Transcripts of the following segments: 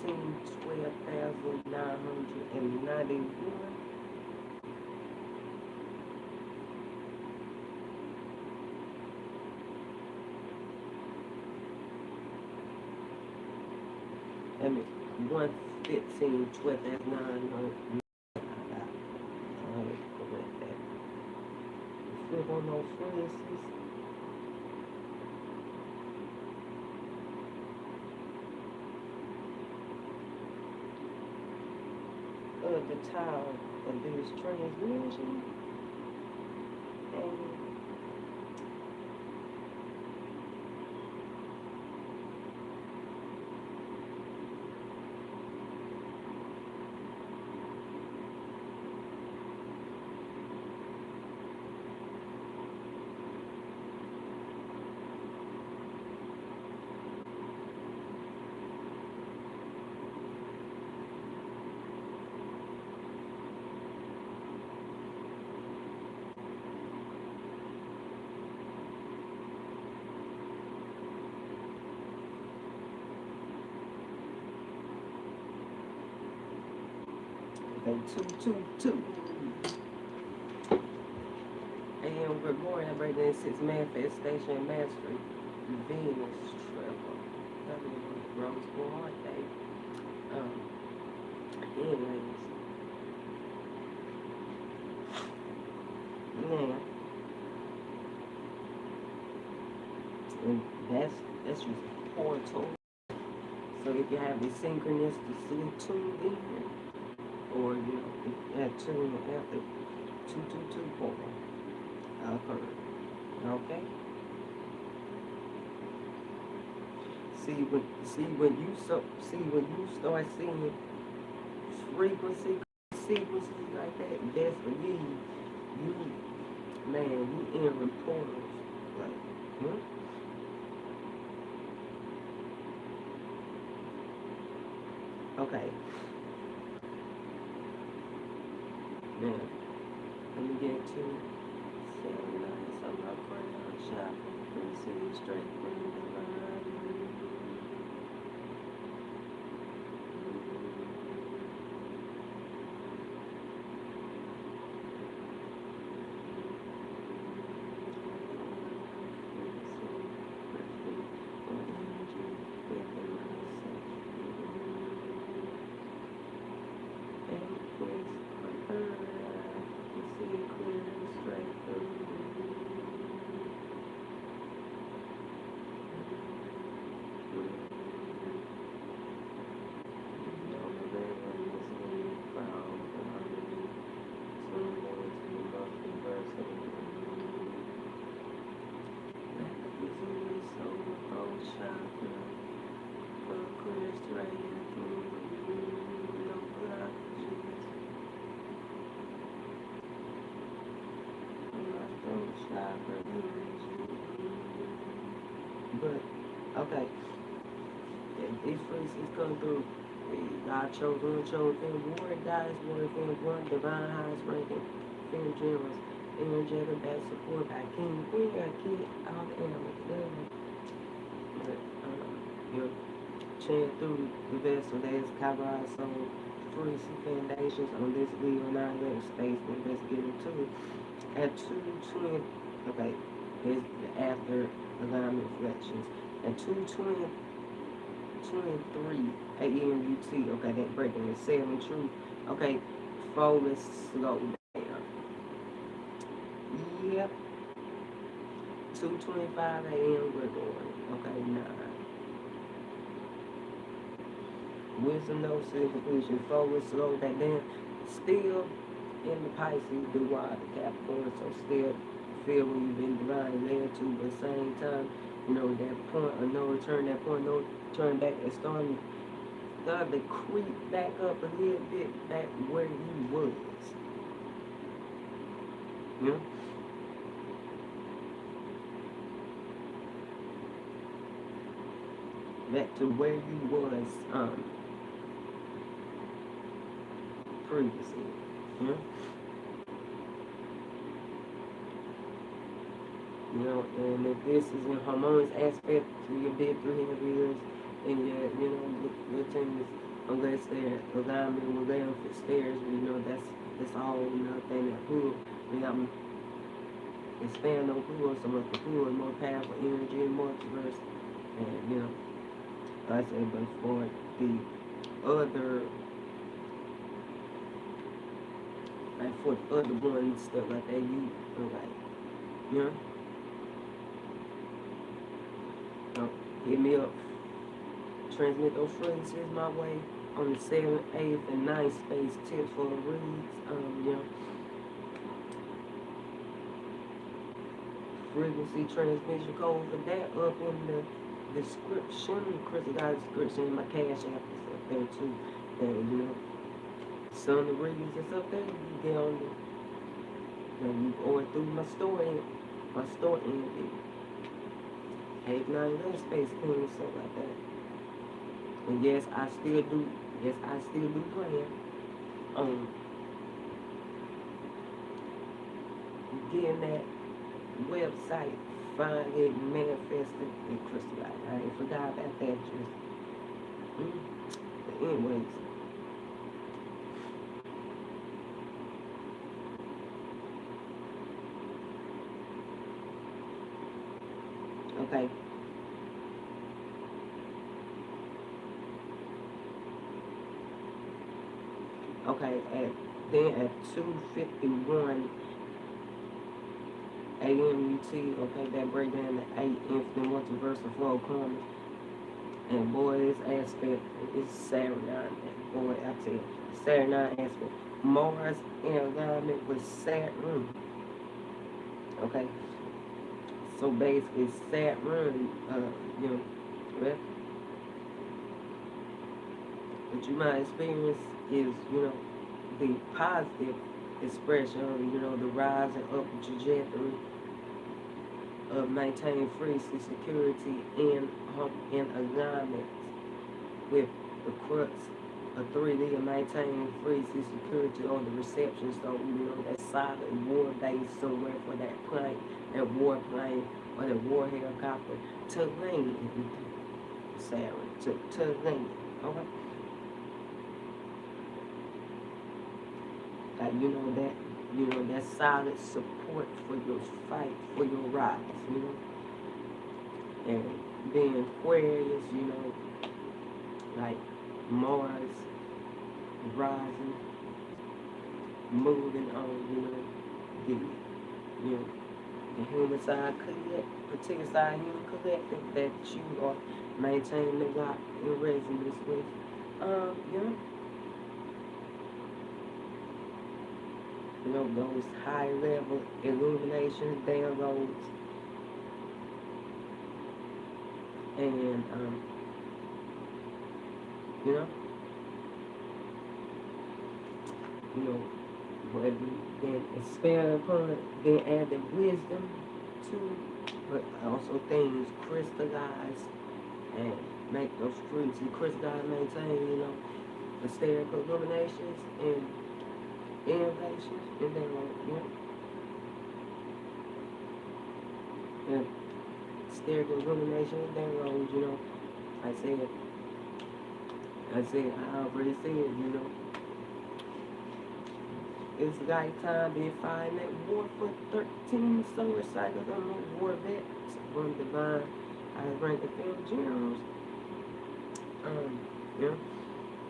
12,991. And 115, 12,900. Correct that. Flip on those frequencies. The tower of this transmission and and 222. And we're more than right there. Six manifestation and mastery. Venus travel. Rose Board Day. Anyways. Yeah. And that's just portal. So if you have the synchronicity tuned in, or you know, at tune after 2224 occurred. Okay? When you start seeing frequency sequences like that, that's for you. You in portals. Like, Okay. Now, let me get to 7 nights. I'm not praying on shopping. Pretty straight from the line. But, okay, if these frequencies come through, God chose one, chose them, warring goddess, warring Fem, one, divine highest ranking, Fem generals, energetic, that support by king, queen, got kid, all the animals, but, you're chant through the vessel, there's Kabbalah, soul, frequency foundations on this Leo 9 space, investigating too. At 2:20, okay, there's the after alignment reflections. At 2:23 a.m. UT, okay, that breaking is 7 true. Okay, 4 is slow down. Yep. 2:25 a.m. we're going. Okay, 9. Wisdom no completion. 4 is slow back down. Still in the Pisces, the water, Capricorn, so still feel when you've been divine there too, but at the same time, you know, that point of no return, that point of no turn back, it's starting to creep back up a little bit back where you was. You know? Back to where you was previously. You know? You know, and if this is a harmonious aspect to your big 3 heavy years and your, you know, your team is unless they're alignment with them, if it's theirs, you know, that's a whole another thing that pull. We have expand on pull, so much the pull is more powerful energy and multiverse. And, you know, like I said, but for the other, like for the other ones, stuff like that, you know, like, you know, hit me up. Transmit those frequencies my way on the 7th, 8th, and 9th space tips for the reads. You know, frequency transmission code for that up in the description. Crystalization description in my CashApp is up there too. And, you know, some of the readings that's up there, you get on the, you know, you going through my store and the 8th, 9th, 11th space clean, stuff like that. And yes, I still do plan on getting that website finally manifested and crystallized. I ain't forgot about that but anyways. Okay. Okay, then at 2:51 a.m. UT, okay, that break down the 8 infinite multiversal flow karma. And boy, this aspect is Saturn. Boy, I tell you, Saturn aspect. Mars in alignment with Saturn. Okay. So basically Saturn, you know, well, what you might experience is, you know, the positive expression of, you know, the rise and upward trajectory of maintaining frequency security in alignment with the crux of 3D and maintaining frequency security on the reception. So, you know, that solid war base somewhere for that plane, that war plane or that war helicopter to land, Sarah, to land, okay? Like, you know, that solid support for your fight, for your rise, you know? And being Aquarius, you know, like Mars rising, moving on, you know, the human side particular side human collective that you are maintaining the lock in resonance with, you know, those high level illuminations, downloads, and you know, but then expand upon it, then add the wisdom to, but also things crystallize and make those fruits and crystallize, maintain, you know, the spherical illuminations and innovations, and then, and spherical illuminations, then roads, you know, I already said, you know, it's lifetime being fighting at war for 13 solar cycles on the war vets from divine rank of Feng generals. You know,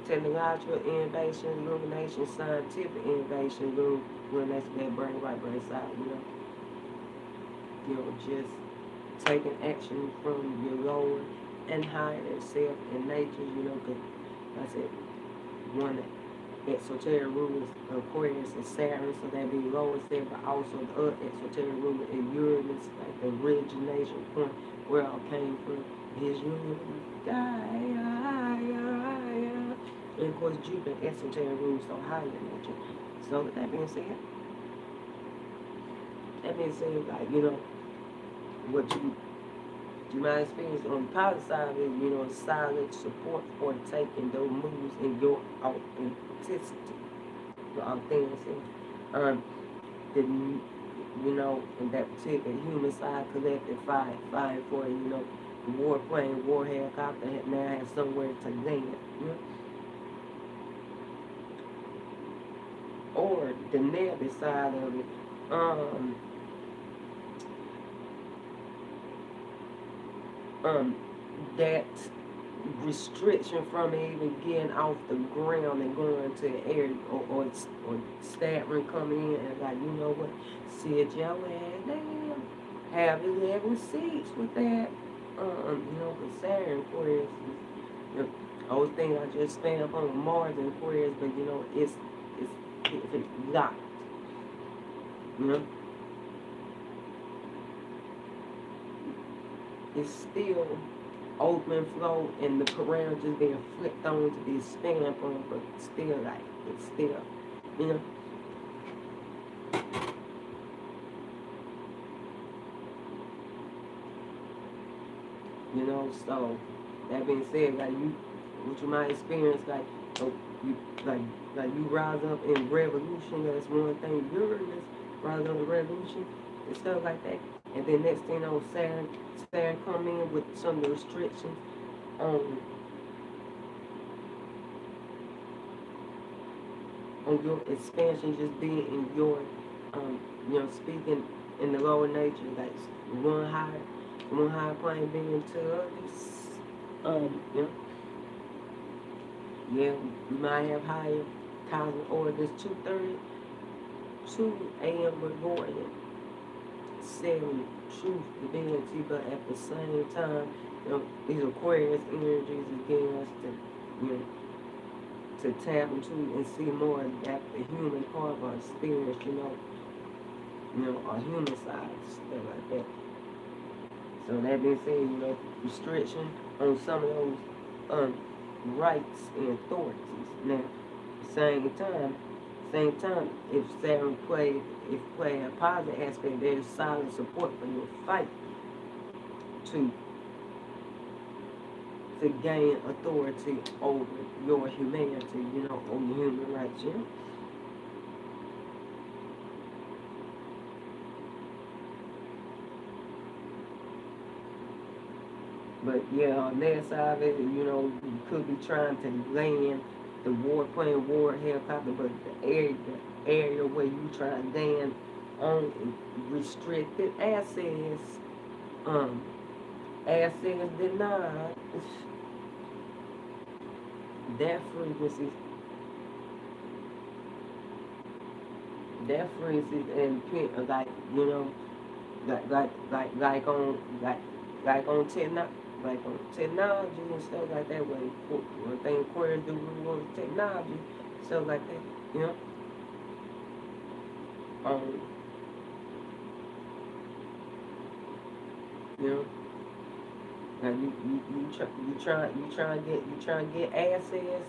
technological innovation, illumination, scientific innovation, illumination that brain right, brain side, you know, just taking action from your lower and higher self and nature, you know, because like I said, one exoteric rulers of Aquarius and Saturn, so that be lower self, but also the other exoteric ruler in Uranus, like the origination point where it all came from is Uranus. And of course, Jupiter exoteric rules so higher in nature. So with that being said, like, you know, what you might experience on the positive side is, you know, solid support for taking those moves in your authenticity. Your authenticity. You know, in that particular human side collective fighting for, you know, the war plane, war helicopter now has somewhere to land, you know? the negative side of it. That restriction from even getting off the ground and going to the air, or staggering coming in and like, you know what, sit your ass down, have 11 seats with that. You know, because Saturn Aquarius is, you know, I was thinking I just stand up on Mars and Aquarius, but you know, it's locked. You know, it's still open flow and the parameters being flipped on to be stamped on, but still like it's still, you know. You know, so that being said, like what you might experience, like, oh, you like you rise up in revolution. That's one thing. Uranus rise up in revolution and stuff like that. And then next thing you know, Saturn come in with some of the restrictions on your expansion, just being in your, you know, speaking in the lower nature, like one higher plane being to others. You know, yeah, we might have higher cosmic orders. 2:32 a.m. Gregorian, 7 truth divinity, but at the same time, you know, these Aquarius energies is getting us to, you know, to tap into and see more of that the human part of our experience, you know, our human side, stuff like that. So that being said, you know, restriction on some of those rights and authorities. Now, same time, if Saturn play a positive aspect, there's solid support for your fight to gain authority over your humanity, you know, over human rights, you know. But yeah, on that side of it, you know, you could be trying to land the playing war helicopter, but the area where you try to land on restricted assets denied. That frequency and like, you know, like on technology and stuff like that. One thing Aquarius do really want is technology, stuff like that, you know. You know, now you try to get access.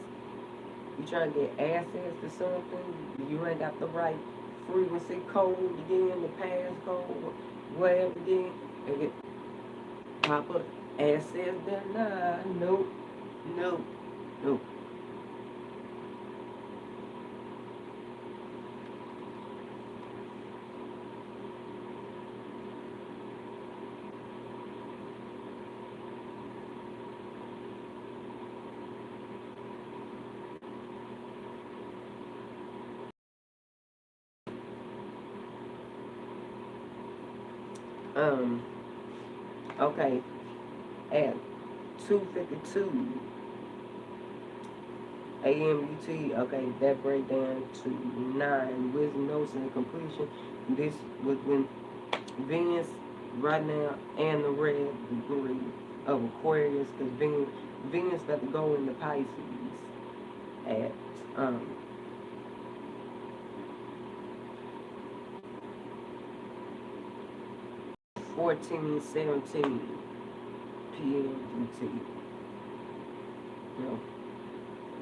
You try to get access to something. You ain't got the right frequency code again, the passcode, whatever again, and it pop up access denied. Nope. Okay, at 2:52 a.m. UT, okay, that break down to 9 wisdom notes and completion. This was when Venus right now and the red degree of Aquarius, because Venus got to go into Pisces at 14:17 p.m. UT. You know,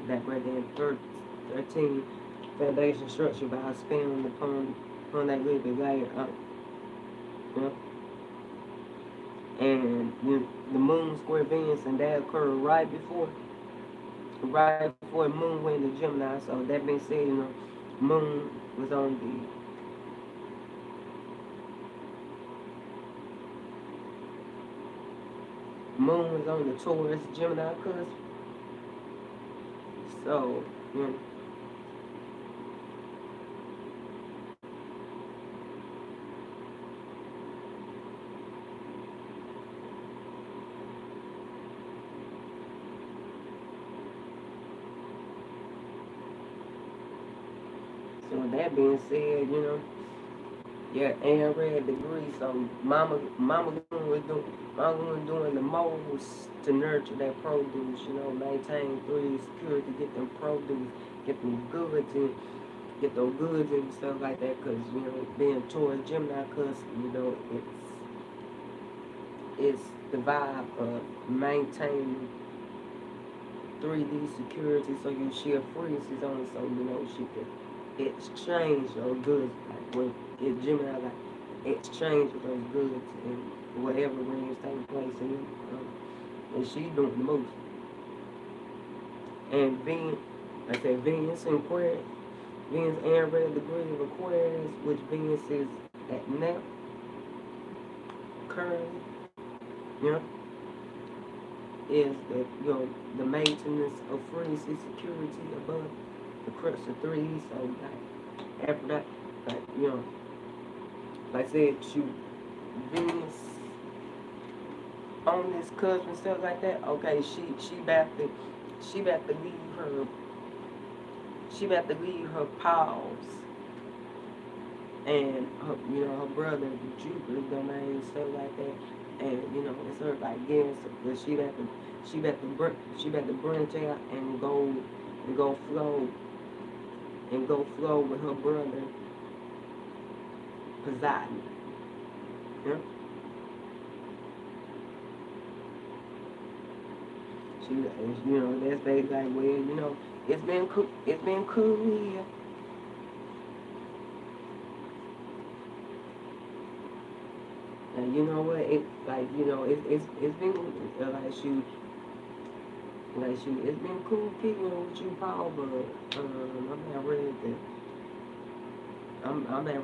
that right there, 13 foundation structure by spinning upon that little bit later up. You know? And the moon square Venus, and that occurred right before the moon went into Gemini. So that being said, you know, moon was on the Taurus Gemini cusp. So, you know, So with that being said, yeah, and read degree. So mama was doing the most to nurture that produce. Maintain three security, get them produce, get them goods and get those goods and stuff like that. Cause being towards Gemini, cause it's the vibe of maintaining 3D security, so you share freezes on, so she could exchange those goods. Like when it's Gemini, like exchange those goods and whatever rings taking place in, and she doing the most. And Venus in Aquarius, Venus and red degree of Aquarius, which Venus is at now currently, is the maintenance of frequency security above the crux of 3. So like after that, like I said, Venus on this cusp and stuff like that. Okay, she about to leave her pause and her brother Jupiter domain, stuff like that. And it's her like again, so but she about to branch out and go flow with her brother Poseidon. Yeah. That's basically like, well, it's been cool here. And you know what? It's been it's been cool kicking with you, Paul, but I'm not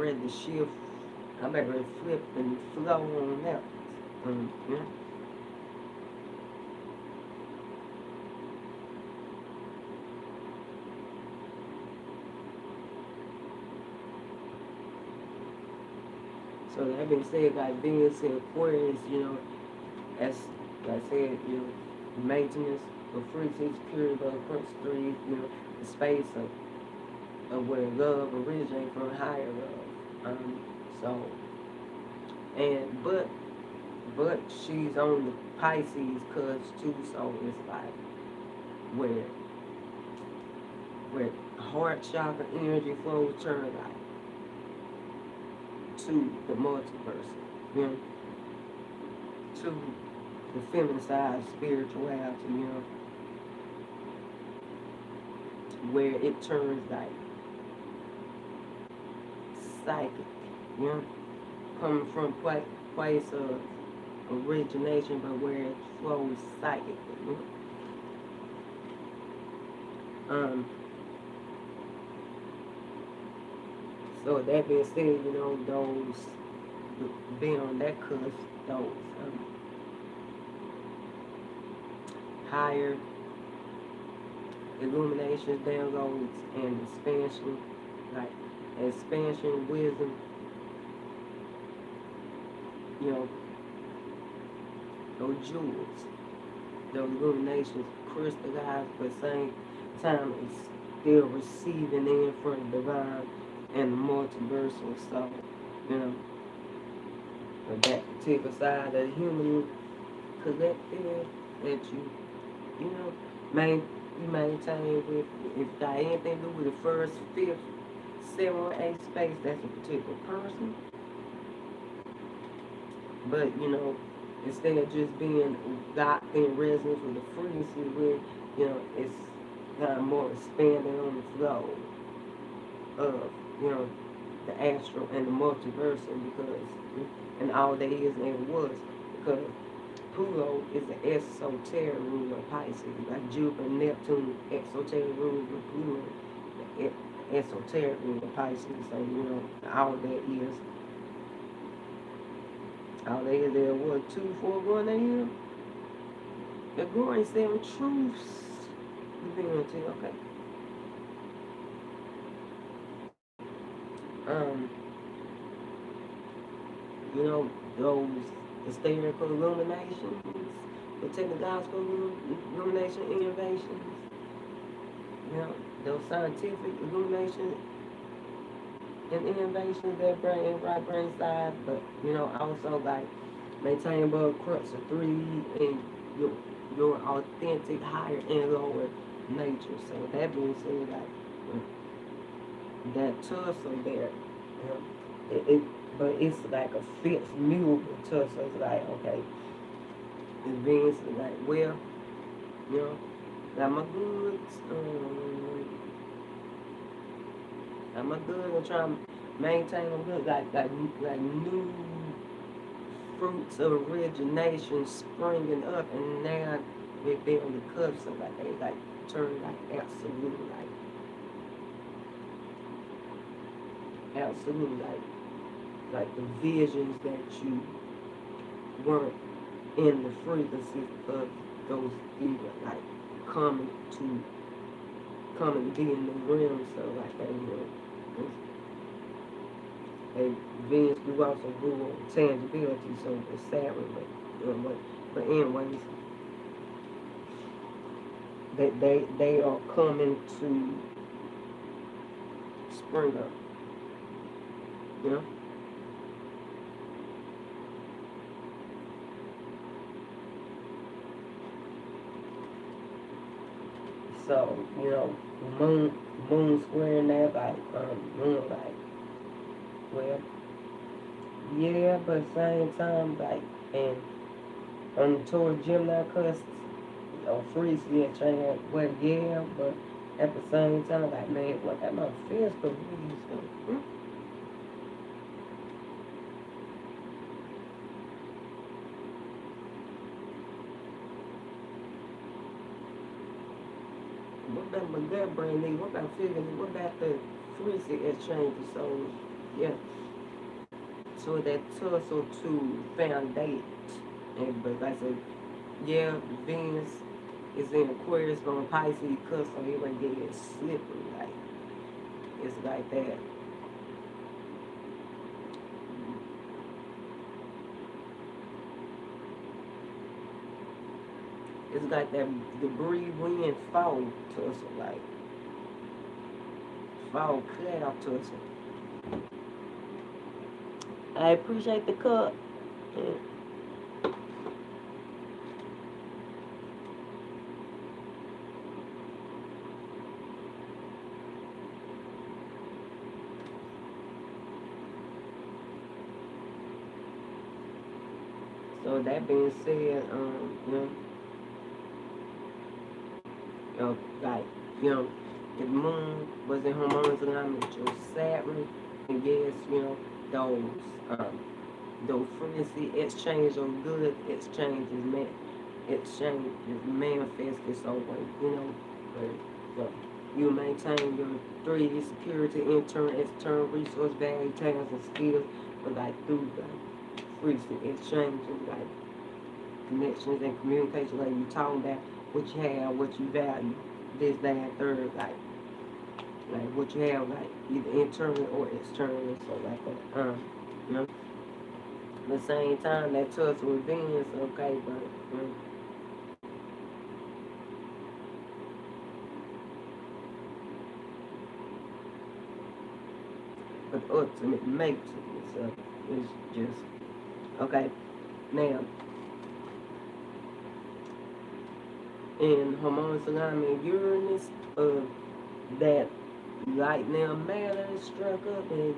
ready to shift. I'm not ready to flip and flow on that. Yeah. So that being said, like Venus in Aquarius, as like I said, maintenance of free security of the 3, the space of where love originates from, higher love. But she's on the Pisces cusp too, so it's like where heart chakra energy flows turn like to the multiverse, to the feminine side of spirituality, where it turns like psychic, coming from place of origination, but where it flows psychically. So that being said, those being on that cusp, those higher illuminations, downloads, and expansion, like expansion, wisdom, those jewels, those illuminations crystallized, but same time it's still receiving in from the divine and the multiversal. So, but that particular side of the human collective that you maintain with, if it got anything to do with the first, fifth, 7, or 8 space, that's a particular person. But instead of just being locked in resonance with the frequency, with it's kind of more expanding on the flow of the astral and the multiversal, because and all that is and it was, because Pluto is the esoteric ruler of Pisces, like Jupiter, Neptune, esoteric ruler of Pluto, the esoteric ruler of Pisces. So all that is there. What 2, 4, 1 a.m. The growing 7 truths. Okay. Those hysterical illuminations, the technological illumination innovations, those scientific illuminations, and innovations that bring right brain side, but you know, also like maintain above crux of 3 and your your authentic higher and lower nature. So that being said, like that tussle there, it but it's like a fixed mule tussle. It's like okay, it's being like well, you know, got my goods, got my goods. I'm trying to maintain them good, like new fruits of origination springing up, and now they're on the cusp, so like they like turn like absolute like the visions that you weren't in the frequency of those even like coming to be in the realm. So like they Venus grew also grew on tangibility, so it's Saturn, but anyways, they are coming to spring up, you know. So you know, moon squaring that like moon like well, yeah, but same time like and on towards Gemini cusp or freeze yeah trying well yeah, but at the same time like man, what that my physical really so. What about my gut brain nigga? What about figuring? What about the frequency exchanges? So yeah, so that tussle to foundate. And but like I said, yeah, Venus is in Aquarius on Pisces cusp, so it right there is slippery. Like it's like that. It's like that debris wind fall tussle, like fall cloud tussle. I appreciate the cup. Yeah. So that being said, like, the moon was in harmonious alignment with your Saturn, and yes, um, those frequency exchange or good exchange is manifested so but so you maintain your 3D security, internal, external resource value, talents and skills, but like through the frequency exchange and like connections and communication, like you talking about what you have, what you value, this, that, third, like what you have, like either internally or externally, so like that. You know. At the same time, that tussle with Venus, okay, but the ultimate mate itself is just okay. Now, in harmonious alignment, Uranus, that light now matter struck up, and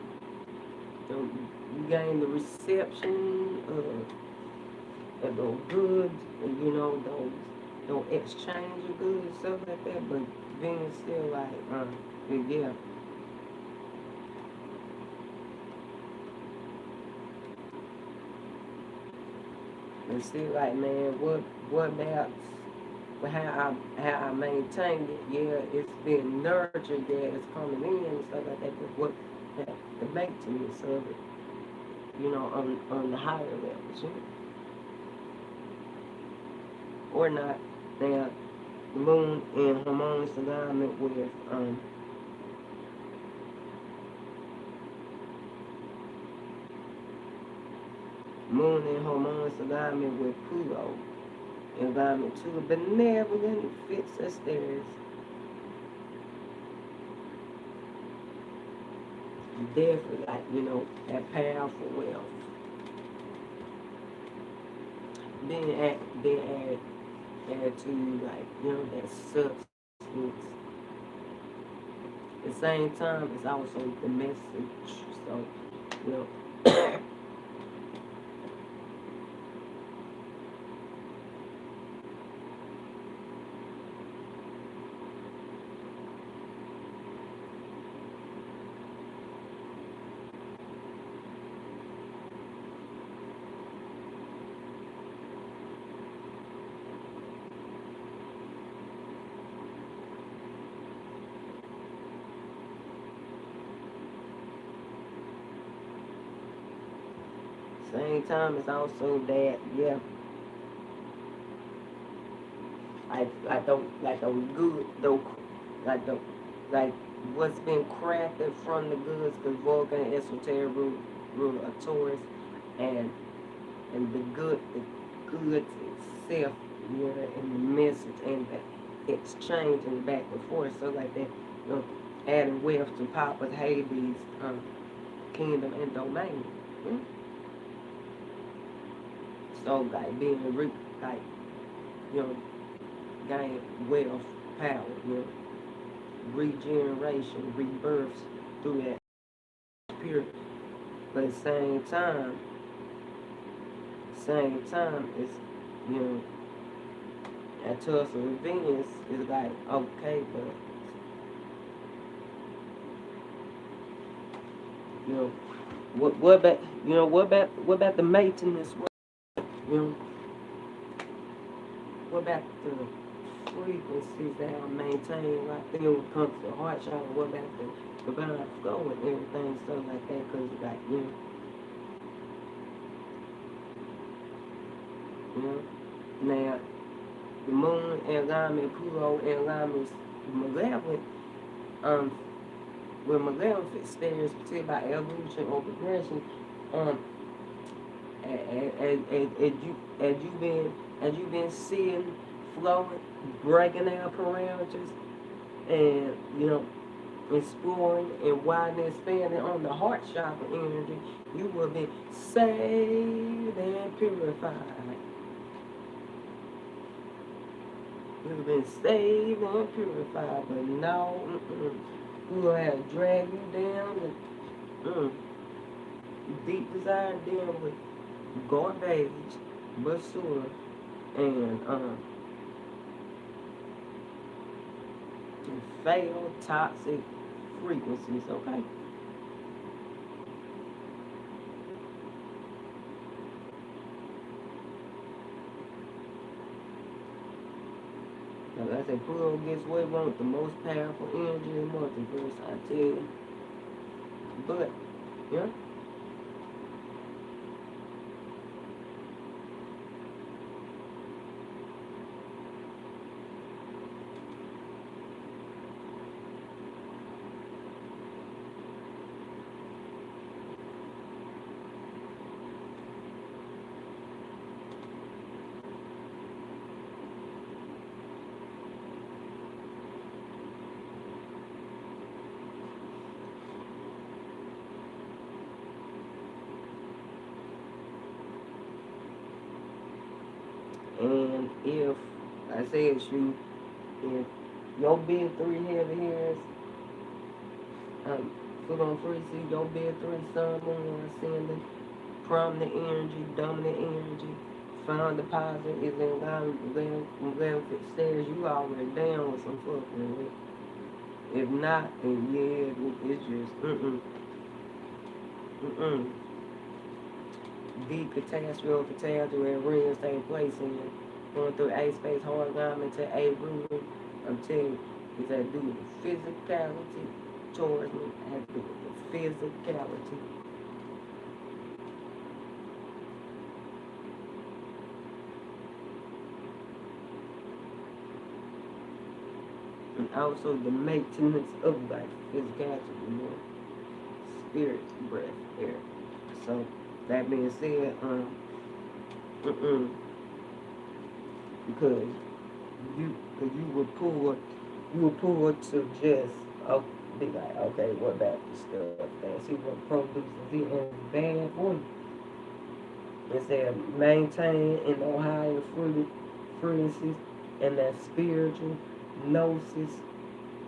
you gain the reception of those goods, and those exchange of goods and stuff like that. But Venus still like, yeah. And still like, man, what about how I maintained it? Yeah, it's been nurtured. Yeah, it's coming in and stuff like that. But what the maintenance of it, on the higher levels, or not. Now, the moon in harmonious alignment with moon in harmonious alignment with Pluto, alignment to a benevolent fixed Asteris. definitely like, you know, that powerful wealth. Being add to you, like, you know, that substance. At the same time, it's also the message. So, you know, same time, it's also that, yeah, like the good, though, like the, like what's been crafted from the goods, because Vulcan esoteric ruler of Taurus, and the goods itself, you know, and the message and the exchange and back and forth, so like that, you know, adding wealth to Papa's Hades, kingdom and domain. Mm. So like being like, you know, gain wealth, power, you know, regeneration, rebirths through that period. But at the same time, it's, you know, that tussle with Venus is like, okay, but, you know, what about, you know, what about the maintenance? You know, what about the frequencies that are maintained right there when it comes to the heart chakra? What about the divine flow and everything, stuff like that? Because, like, you know, now, the moon in alignment, Pluto in alignment, malevolent, when malevolent stares particularly by evolution or progression, um, as you've been seeing, flowing, breaking down parameters, and, you know, exploring and widening, expanding on the heart chakra energy, you will be saved and purified. You've been saved and purified, but no, we will have drag you down and deep desire dealing with garbage, basura, and fatal toxic frequencies, okay? Like I said, Pluto gets what it wants, the most powerful energy in the multiverse, I tell you. But, yeah. And if, I said, if your big three heavy hairs, put on free, see your big three sun, moon, ascending, prominent energy, dominant energy, found deposit is in line with it says you already down with some fucking with. If not, then yeah, it's just, deep catastrophe or catastrophe and rings take place in going through A space hard alignment to A ruler. I'm telling you, it's had to do with the physicality towards me, it had to do with the physicality. And also the maintenance of life, physicality, you know, spirit, breath, air. So that being said, because you were poor to just be like, okay, what about this stuff? And see what produces it and it's bad for you. Instead of maintain in the higher frequencies and that spiritual gnosis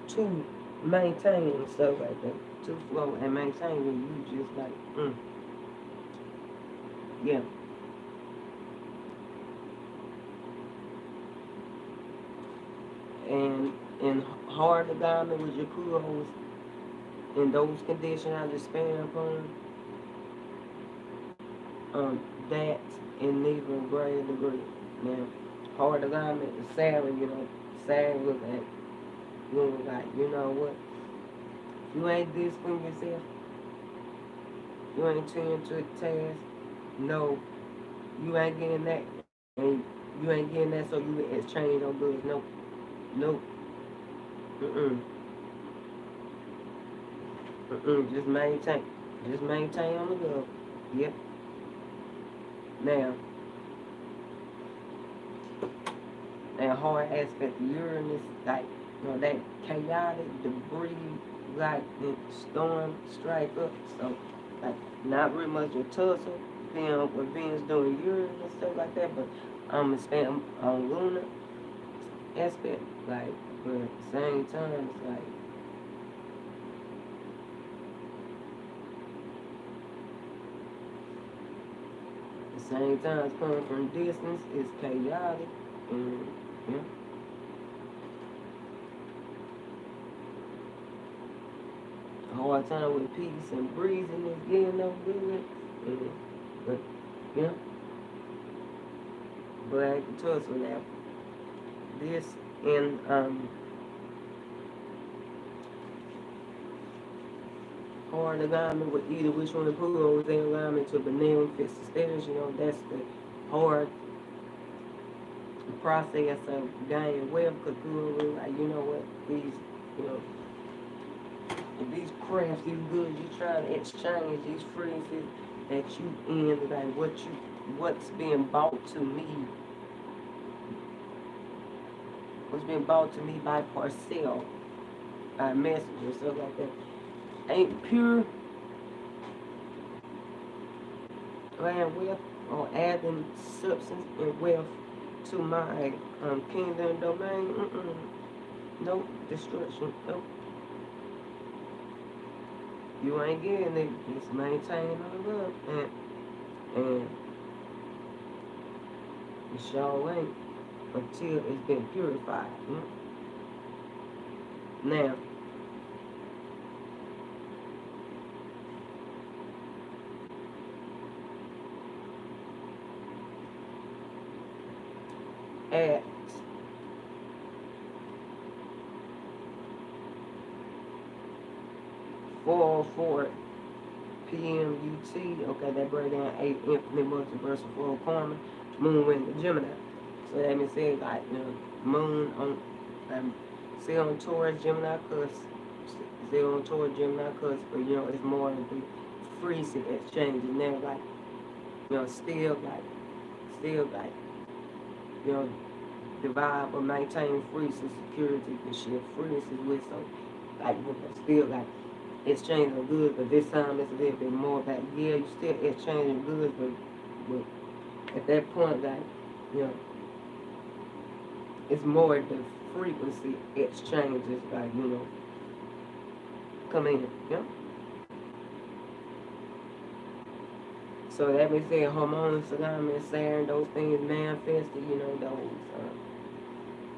to maintain and stuff like that. To flow and maintain when you just like, yeah. And in hard alignment with your kudos, in those conditions I just expand upon, that in even greater degree. Now, hard alignment is Sarah, Sarah was like, you know what? You ain't disciplined yourself. You ain't tend to a task. No, you ain't getting that. And you ain't getting that, so you exchange on goods. Nope. Nope. Just maintain. Just maintain on the go. Yep. Now, that hard aspect of Uranus, like, that chaotic debris, like the storm strike up. So, like, not really much a tussle, what Venus doing Uranus and stuff like that, but I'm expanding on lunar aspect, like, but at the same time, it's like, at the same time, it's coming from distance, it's chaotic, and, hard time with peace and breezing is getting no good. But, but I can tussle now. This in hard alignment with either which one of the Plutos in alignment to benevolent fixed status, that's the hard process of gaining wealth, because Pluto like, what, these, these crafts, these goods, you try to exchange these phrases that you in, like what's being bought to me, what's being bought to me by parcel, by messenger, stuff like that, ain't pure land wealth or adding substance and wealth to my kingdom domain. Nope, destruction. Nope. You ain't getting it. Just maintain on up, and it sure ain't until it's been purified. Now, at 4:04 p.m. UT, okay, that break down 8 infinite multiversal full karma, moon went to Gemini. So that means say like moon on still on Taurus, Gemini cusp, still on Taurus, Gemini cusp, but it's more of the freezing exchange and then like still like the vibe of maintaining freezing security and shit freezes with so like still like exchanging goods, but this time it's a little bit more about you still exchanging goods, but at that point like it's more the frequency exchanges like come in, So that means say harmonious alignment, Saturn, those things manifested,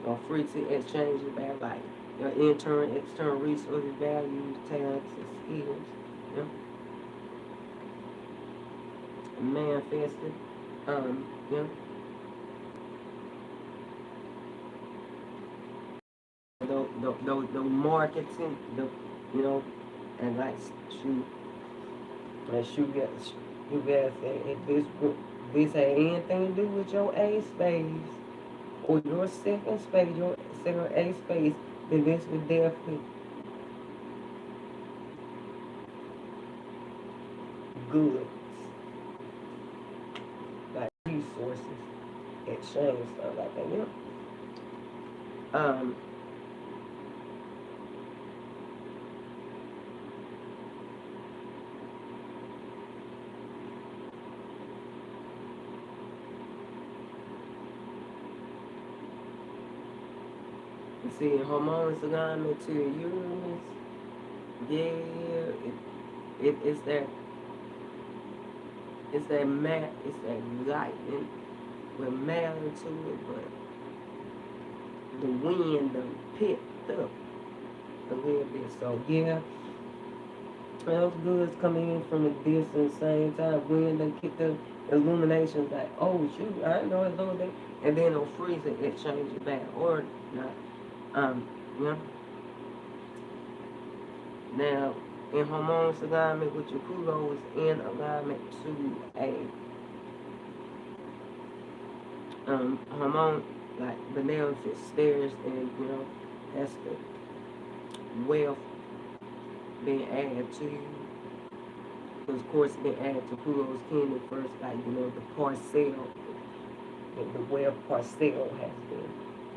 those free to exchange about like your internal, external resources, values, talents, and skills, manifested, the marketing, and like you guys say if this had anything to do with your A space or your second space, your second A space, then this would definitely goods, like resources, exchange stuff like that, see harmonious alignment to Uranus. Yeah, it's that lightning with matter to it, but the wind done picked up a little bit. So yeah, those goods coming in from a distance, same time wind done kicked up. Illuminations like, oh shoot, I didn't know it was over there, and then it'll freeze it changes it back or not. Yeah. Now, in harmonious alignment with your Pluto is in alignment to a hormone, like beneficent stairs, and that's the wealth being added to you. Because of course it's been added to Pluto's kingdom first, like the parcel, the wealth parcel has been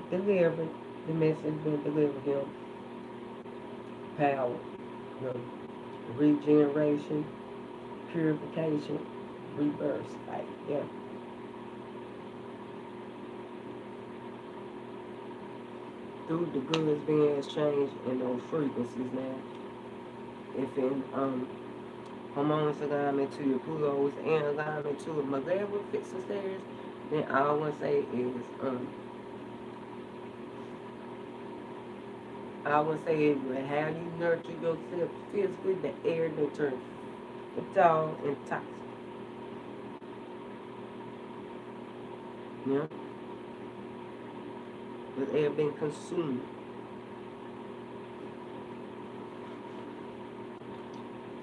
delivered. The message has been delivered. Power, regeneration, purification, rebirth, like yeah. Through the goods being exchanged in those frequencies now. If in harmonious alignment to your Pluto's and alignment to a malevolent fixing stairs, then all I want to say is how you nurture yourself physically, the air that turns dull and toxic. Yeah? With air being consumed.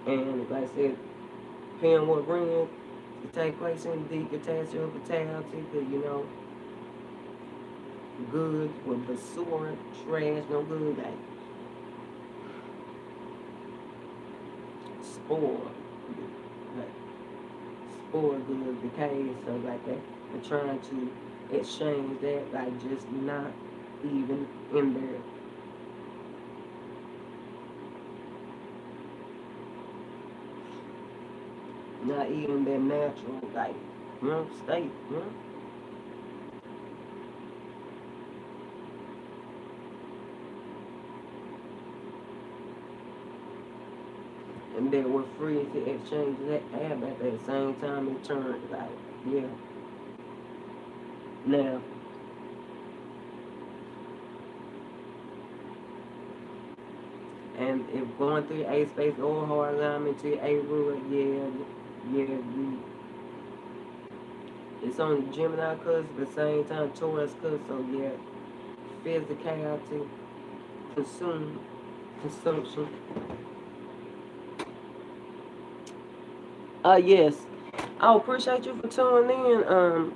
And like I said, depending what brings to take place in the catastrophe of fatality, goods with basura, trash, no good, like spoil goods, decay, stuff like that. And trying to exchange that, like just not even in there. Not even their natural, like, state, And they were free to exchange that app at the same time in turn, like, yeah. Now, and if going through A space or hard alignment to A rule, it's on Gemini cusp, at the same time Taurus cusp, so yeah, physicality, consumption. Yes. I appreciate you for tuning in.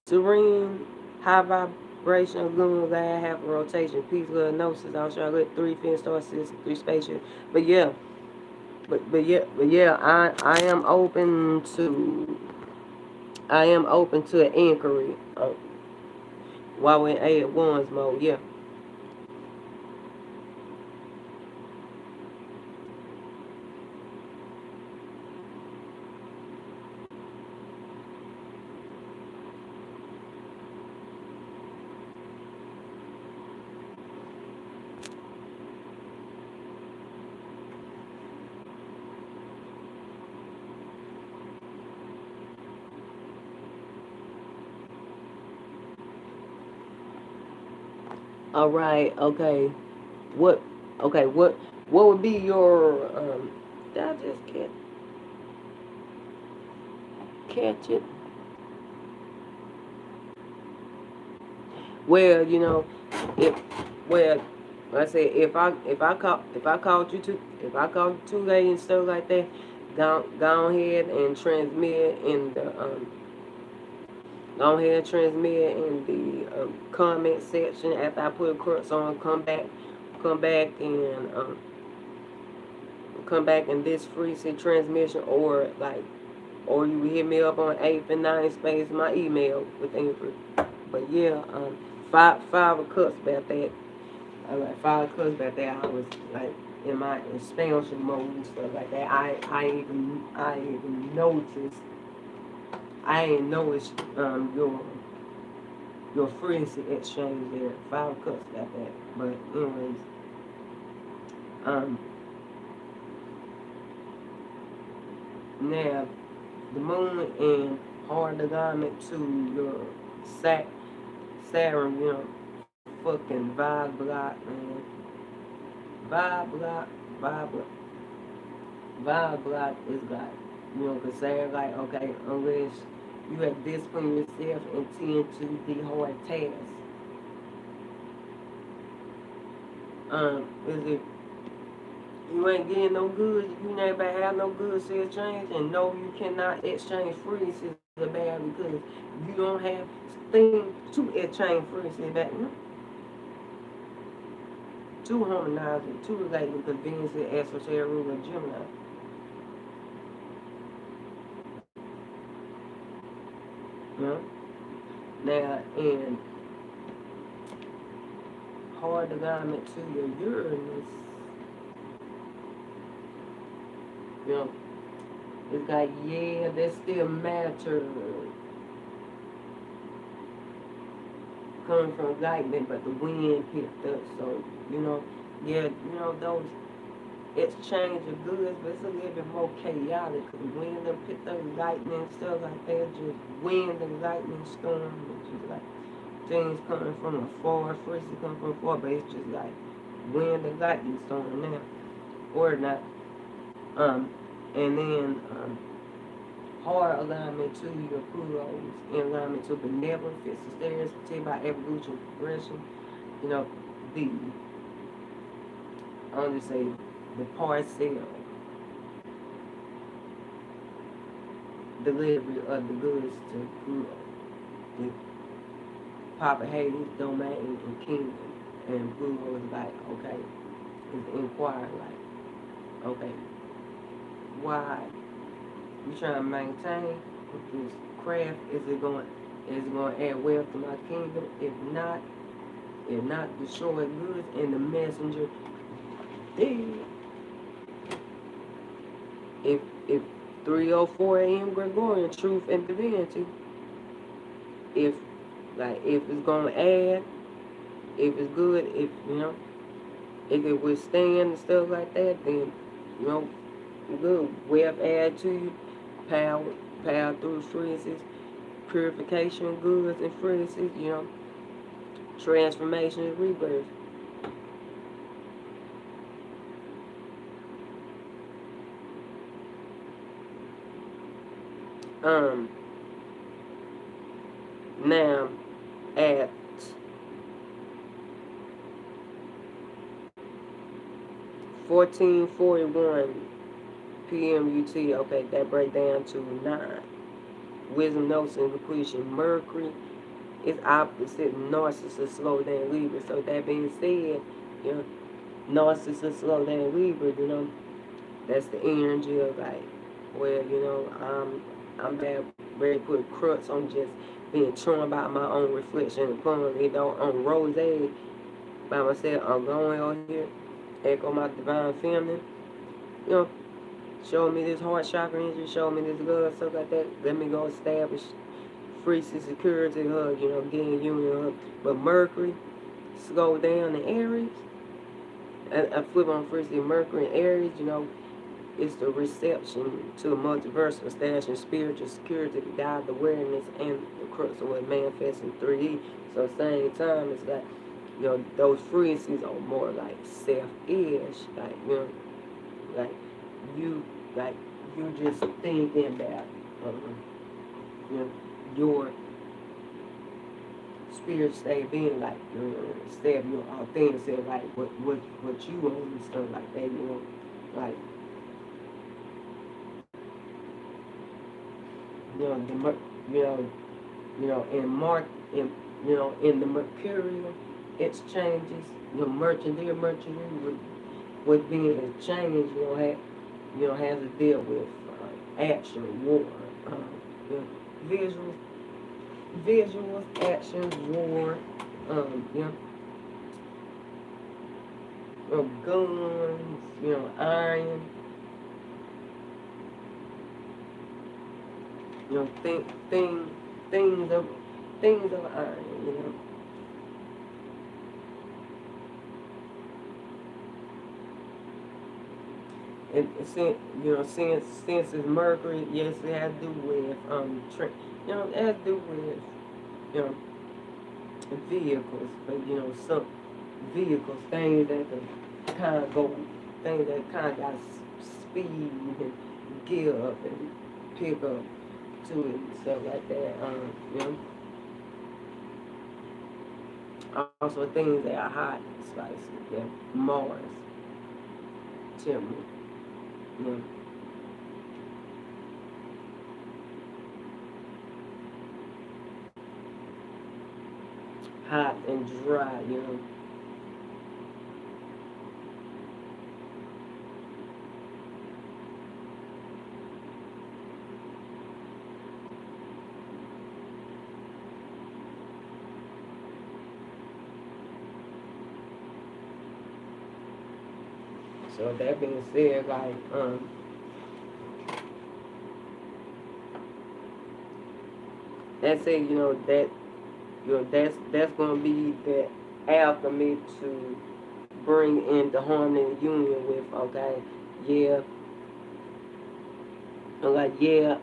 Serene, high vibration, lunar glad, half a rotation, peace, love, gnosis, Australia, 3 fin star system, 3 spaceship. But yeah, I am open to an inquiry while we're in A1's mode, yeah. All right, okay. What would be your did I just catch it? Well, I say if I called you too late and stuff like that, go ahead and transmit in the comment section after I put a cross on. Come back in this free transmission, or you hit me up on 8th and 9th space, my email with info. But yeah, five of cups about that. I like 5 cups about that. I was like in my expansion mode and stuff like that. I even noticed. I ain't noticed your frequency exchange there. 5 of Cups got that. But anyways, now the moon in hard alignment to your Saturn, fucking vibe block, man. Vibe block, vibe block. Vibe block is like, cause Saturn like, okay, unless you have disciplined yourself and tend to the hard tasks. Is it you ain't getting no goods, you never have no goods to exchange, and no, you cannot exchange freezes bad because you don't have things to exchange freezes back. To harmonize it, to relate with the Venus and esoteric ruler of Gemini. Now, in hard alignment to your Uranus, it's like, yeah, there's still matter coming from lightning, but the wind picked up, so, those exchange of goods, but it's a little bit more chaotic, because the wind done picked up lightning, stuff like that, just wind and lightning storm, it's just like things coming from afar, first it come from afar, but it's just like wind and lightning storm now, or not. And then hard alignment to your Pluto's in alignment to benevolent fits the stairs, protected by evolution, progression. I'll just say the parcel delivery of the goods to Pluto, the Papa Hades domain and kingdom, and Pluto is like, okay, is inquired like, okay, why you trying to maintain this craft? Is it going to add wealth to my kingdom? If not destroy goods and the messenger dead. If 3:04 a.m. Gregorian, truth and divinity. If it's gonna add, if it's good, if it withstand and stuff like that, then good. Wealth add to you, power through frequencies, purification of goods and frequencies, transformation and rebirth. Now at 14:41 p.m. UT, okay, that break down to 9. Wisdom notes and completion. Mercury is opposite Narcissus, slow down Libra. So that being said, Narcissus, slow down Libra, that's the energy of like, well, I'm bad, ready to put crux on just being torn by my own reflection and pulling, on rose by myself. I'm going on here, echo my divine feminine, show me this heart chakra energy, show me this love, stuff like that. Let me go establish free security, getting union. But Mercury, slow down in Aries. I flip on first the Mercury and Aries, it's the reception to the multiverse, establishing spiritual security, the guide, the awareness, and the crux of what manifests in 3D. So at the same time, it's like, those frequencies are more like self-ish, like you just thinking about, your spirit state being like your authentic self, like what you want and stuff like that, like. In the Mercurial exchanges, merchandise with being exchanged, has to deal with action, war, visuals, actions, war, guns, iron. Things of iron, you know. Since since it's Mercury, yes, it has to do with it has to do with you know vehicles, but some vehicles, things that can kind of go, things that kind of got speed and gear up and pick up to it and stuff like that. You know, also things that are hot and spicy. Yeah, Mars, temperament. Yeah. Hot and dry, So that being said, like, that's it, that's gonna be the alchemy to bring into harmony and union with, okay, yeah, like, yeah,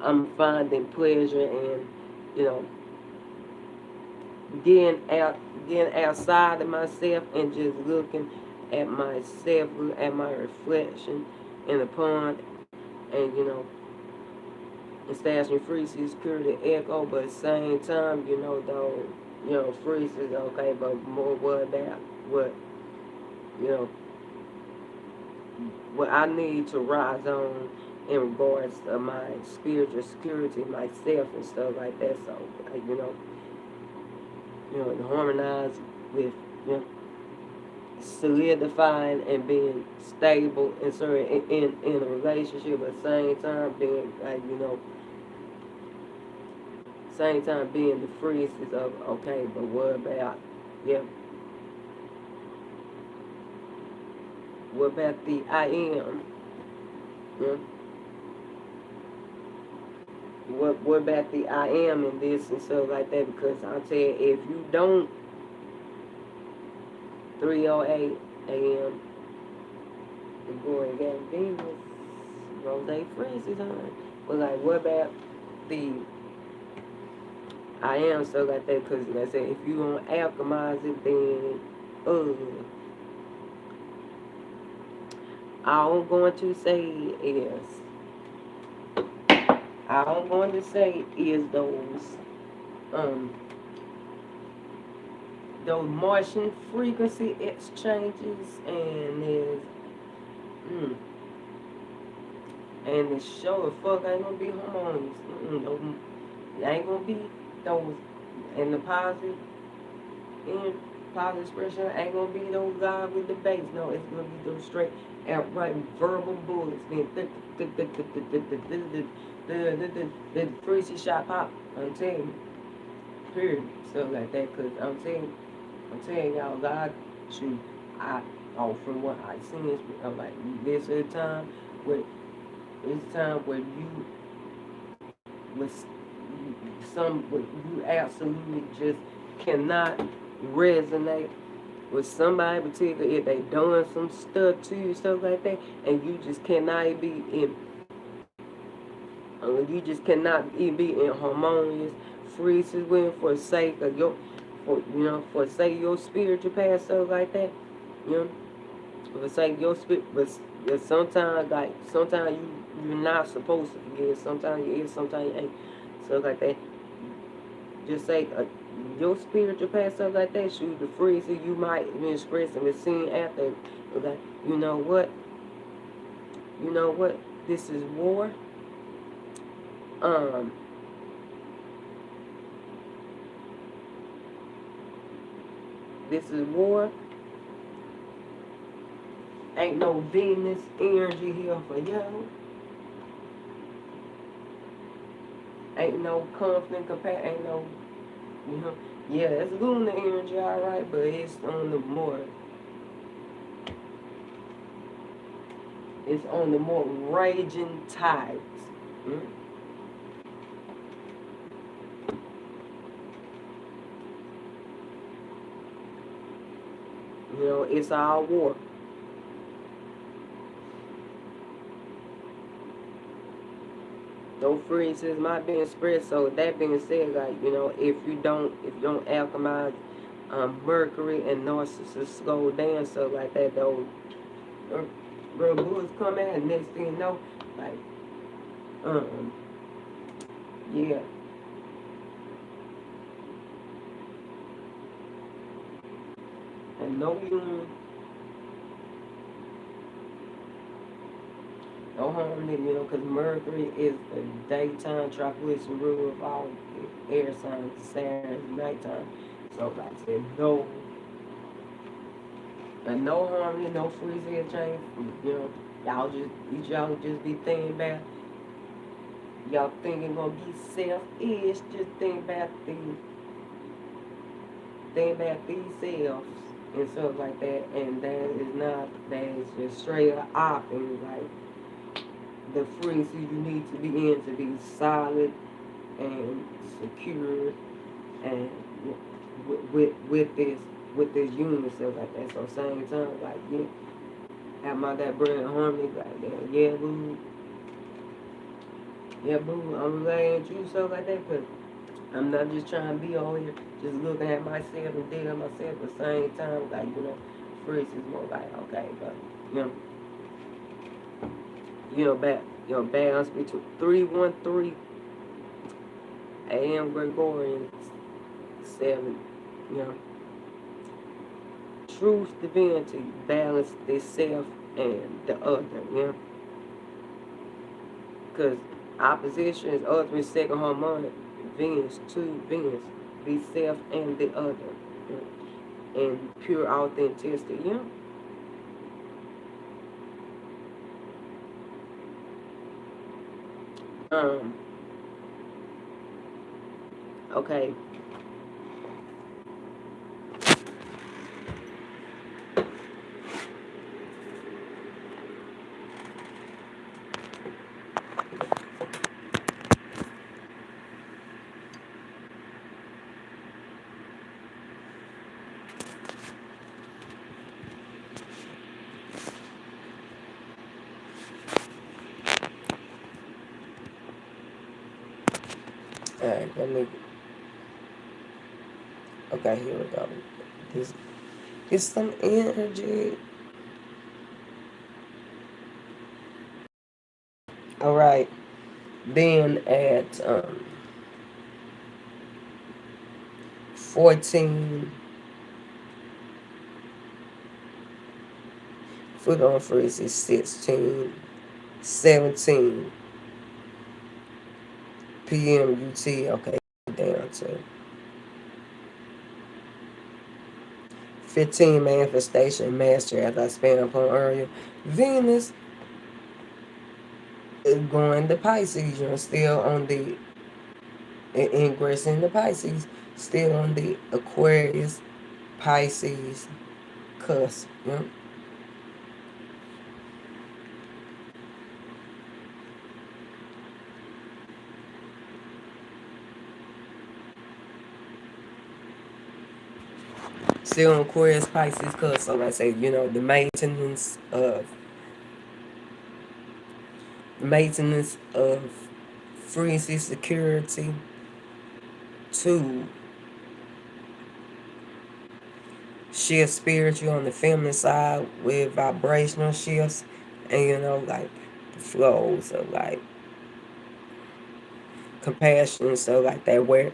I'm finding pleasure in, you know, getting outside of myself and just looking at myself, at my reflection in the pond, and establishing freezes, cure the echo, but at the same time, though, freezes, okay, but more what about what, you know, what I need to rise on in regards to my spiritual security, myself, and stuff like that. So, to harmonize with, you know, solidifying and being stable and certain in a relationship at the same time being, like, same time being the freezes of, okay, but what about, yeah, what about the I am? Yeah? What about the I am in this and stuff like that? Because I'll tell you, if you don't 3:08 a.m. the boy got Venus, Rose freezes on. But like, what about the I am stuff like that? Because like I said, if you don't alchemize it, then all I'm going to say is um those Martian frequency exchanges and there's and the show the fuck ain't gonna be harmonious. It ain't gonna be those and the positive and positive expression ain't gonna be those guys with the bass. No, it's gonna be those straight outright verbal bullets. The freezy shot pop. I'm telling you. Period. Stuff like that. Cause I'm telling y'all, God, shoot, from what I seen, I'm like, this is a time where you was you absolutely just cannot resonate with somebody particularly if they doing some stuff to you, stuff like that, and you just cannot be in harmonious freezes with for sake of your for sake of your spiritual path, stuff like that, you know. For sake of your spirit, but sometimes you're not supposed to forget. Sometimes you is, sometimes you ain't. Stuff like that. Just say your spiritual path, stuff like that. Shoot, the freezer you might be expressing the scene after. Like, you know what? This is war. This is war. Ain't no Venus energy here for you. Ain't no conflict, ain't no, yeah, it's lunar energy, alright, but it's on the more raging tides. You know, it's all war. No freezes might be expressed. So with that being said, like, you know, if you don't alchemize Mercury and narcissists go down, so like that, those girl bulls come out, and next thing you know, like, yeah. And no harmony, you know, because Mercury is the daytime triplician rule of all the air signs, Saturn is nighttime. So like I said, no harmony, no freeze head change. You know, y'all just be thinking about, y'all thinking gonna be selfish. Just think about these selves and stuff like that. And that is just straight up and like the frequency you need to be in to be solid and secure and with this union stuff like that. So same time, like, yeah, have my that brand harmony, like, yeah, boo, I'm relating to you stuff like that, but I'm not just trying to be over here just looking at myself and digging myself at the same time, like, you know, freeze is more like, okay, but balance between 313 AM Gregorian 7, truth, divinity, balance the self and the other, because opposition is ultimate second harmonic, Venus, to Venus, the self and the other, and pure authenticity, okay. Alright, okay, here we go. This is some energy. Alright, then at 14, foot on freeze is 16, 17 p.m. UT, okay, down to 15 manifestation master, as I spent upon earlier. Venus is going to Pisces, still on the ingress in the Pisces, still on the Aquarius Pisces cusp, Still on Aquarius Pisces cusp. So I say, the maintenance of frequency security, to shift spiritual on the feminine side with vibrational shifts, and like the flows of like compassion, so like that, where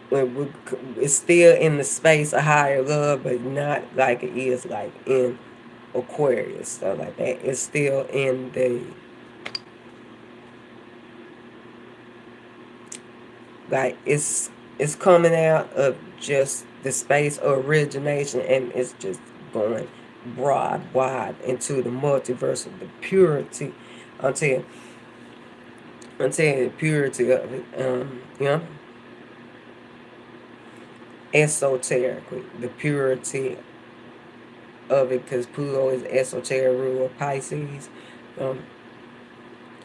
it's still in the space of higher love, but not like it is like in Aquarius, so like that. It's still in the like it's coming out of just the space of origination, and it's just going wide into the multiverse of the purity until the purity of it, esoterically, the purity of it, because Pluto is esoteric rule of Pisces.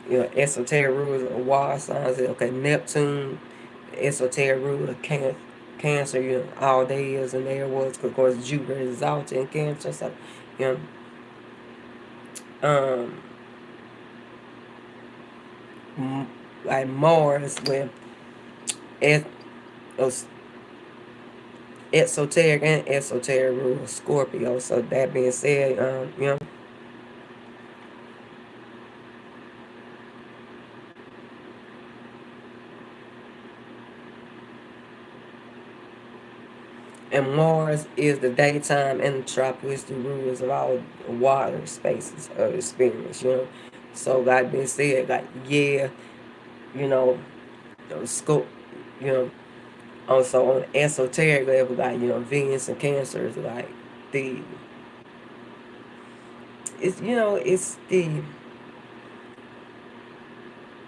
Esoteric rule of water signs. Okay, Neptune, esoteric rule of Cancer, you know, all day is and there was, of course, Jupiter is exalted in Cancer, so, you know, like Mars with it was exoteric and esoteric rule Scorpio. So that being said, you know, and Mars is the daytime and the tropical rulers of all water spaces of experience, you know. So like being said, like yeah, you know, scope, you know, also on esoteric level, like, you know, Venus and Cancer is like the it's, you know, it's the,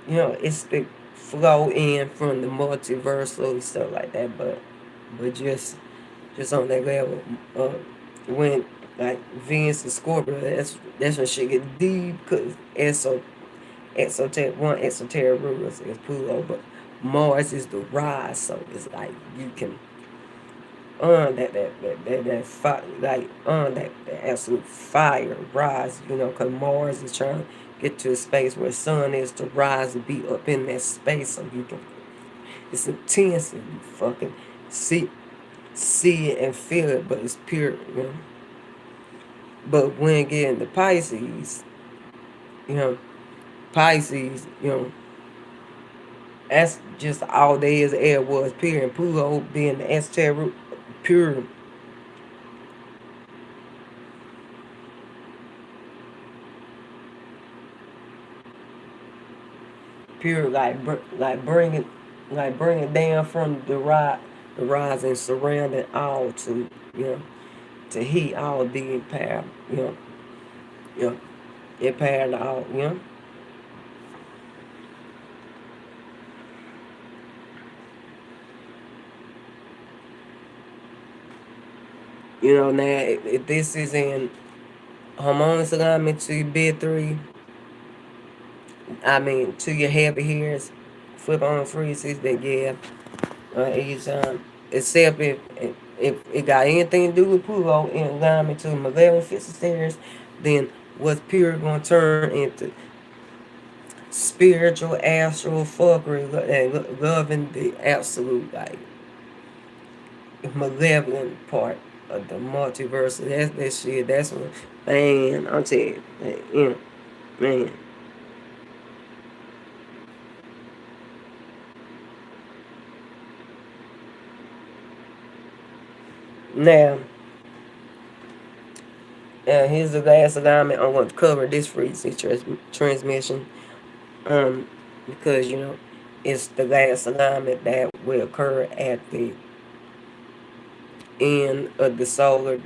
you know, it's the flow in from the multiversal and stuff like that, but just on that level, when like Venus and Scorpio, that's when shit get deep, cause exoteric rulers is Pluto, but Mars is the rise, so it's like you can that fire, like that absolute fire rise, you know, because Mars is trying to get to a space where Sun is to rise and be up in that space, so you can, it's intense and you fucking see it and feel it, but it's pure, you know. But when it get into Pisces, you know, Pisces, you know, that's just all there is air was pure, and Pluto being the esoteric pure, like bring it down from the rise and surround it all to, you know, to heat all the power, you know, empower all, you know. You know, now if this is in harmonious alignment to your bid three, I mean to your heavy hairs, flip on freezes, then yeah, each except if it got anything to do with Pluto in alignment to malevolent stairs, then what's pure gonna turn into spiritual astral fuckery and loving the absolute like malevolent part of the multiverse. That's that shit. That's what, man. I'm telling you, you know, man. Now, here's the last alignment I'm going to cover this frequency transmission. Because, you know, it's the last alignment that will occur at the end of the solar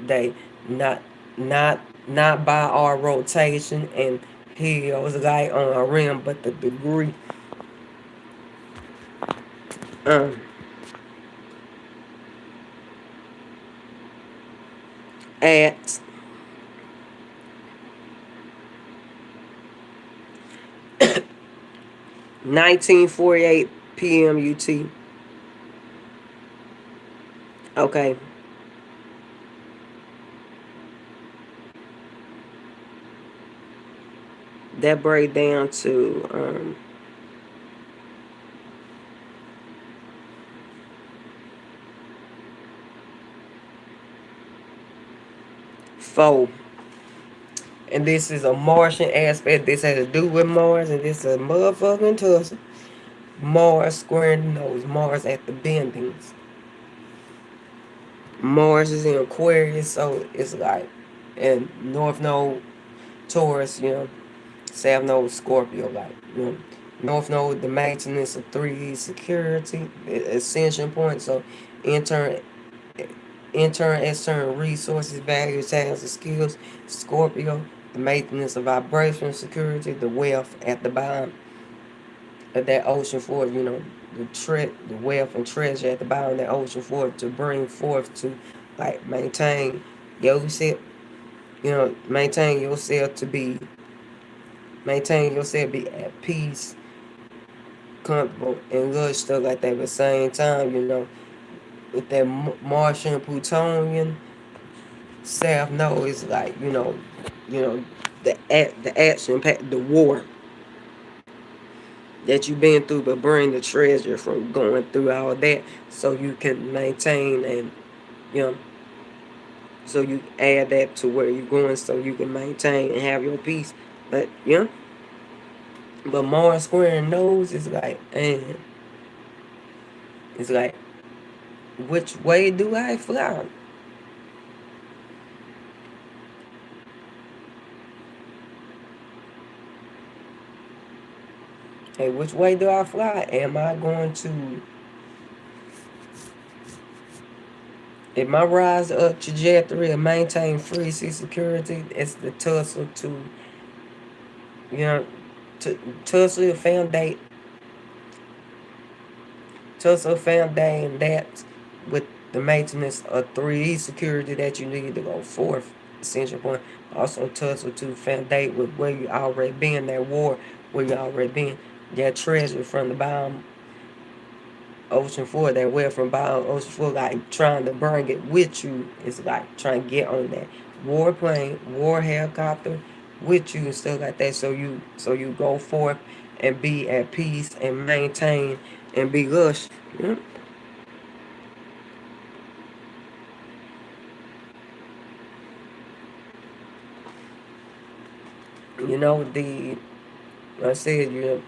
day, not not not by our rotation and hills like on a rim, but the degree um at 1948 p.m. UT. Okay. That break down to 4. And this is a Martian aspect. This has to do with Mars, and this is a motherfucking tussle. Mars squaring those Mars at the bendings. Mars is in Aquarius, so it's like, and North Node Taurus, you know, South Node Scorpio, like, you know, North Node the maintenance of 3D security, ascension point. So intern, external resources, values, talents, and skills. Scorpio, the maintenance of vibration, security, the wealth at the bottom of that ocean for, you know, the wealth and treasure at the bottom of that ocean for to bring forth to like maintain yourself, you know, maintain yourself be at peace, comfortable and good stuff like that. But at the same time, you know, with that Martian Plutonian South Node is like, the action, the war that you've been through, but bring the treasure from going through all that, so you can maintain and you know, so you add that to where you're going, so you can maintain and have your peace. But but Mars square nose is like, and it's like, which way do I fly? Hey, which way do I fly? Am I going to, if my rise up trajectory and maintain free security, it's the tussle to, you know, to tussle foundation, and that with the maintenance of 3D security that you need to go forth. Essential point. Also tussle to foundate with where you already been, that war where you already been. That treasure from the bottom ocean floor, that well from bottom ocean floor, like trying to bring it with you. It's like trying to get on that warplane, war helicopter with you and stuff like that. So you go forth and be at peace and maintain and be lush. Yeah. The I said,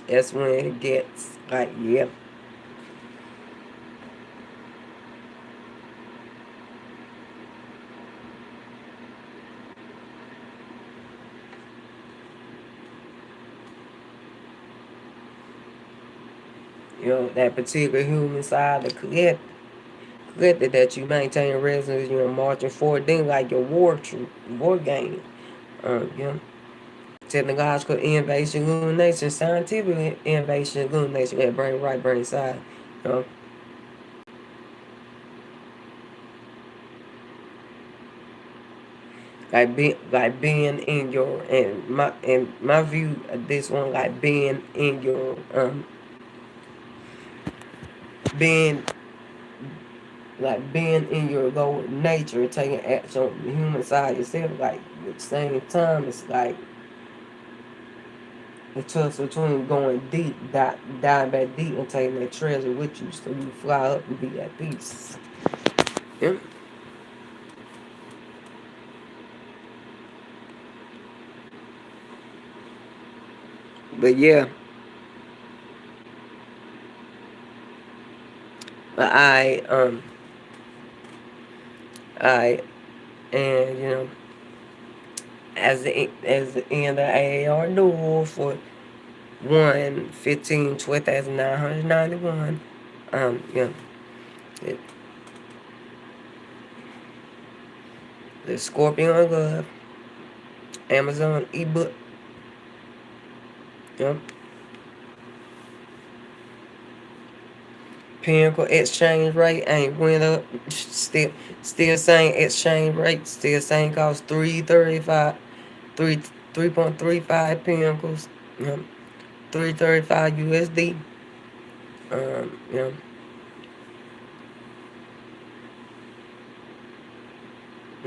that's when it gets like, yeah. That particular human side, the collected that you maintain resonance, marching forward, then like your war game. You know, technological innovation, illumination, scientific innovation, illumination, that brain right, brain side. You know, being in your, and my view of this one, like being in your being being in your lower nature, taking action on the human side yourself. Like at the same time, it's like the tussle between going deep, diving back deep, and taking that treasure with you, so you fly up and be at peace. Yeah. But yeah, I I and as the end of AAR duel for 1/15/2991. Yeah, the, the Scorpion Love Amazon ebook. Yeah. Pinnacle exchange rate ain't went up. Still same exchange rate. Still same cost. 335. 3.35 Pinnacles. 335 USD. Um, you know,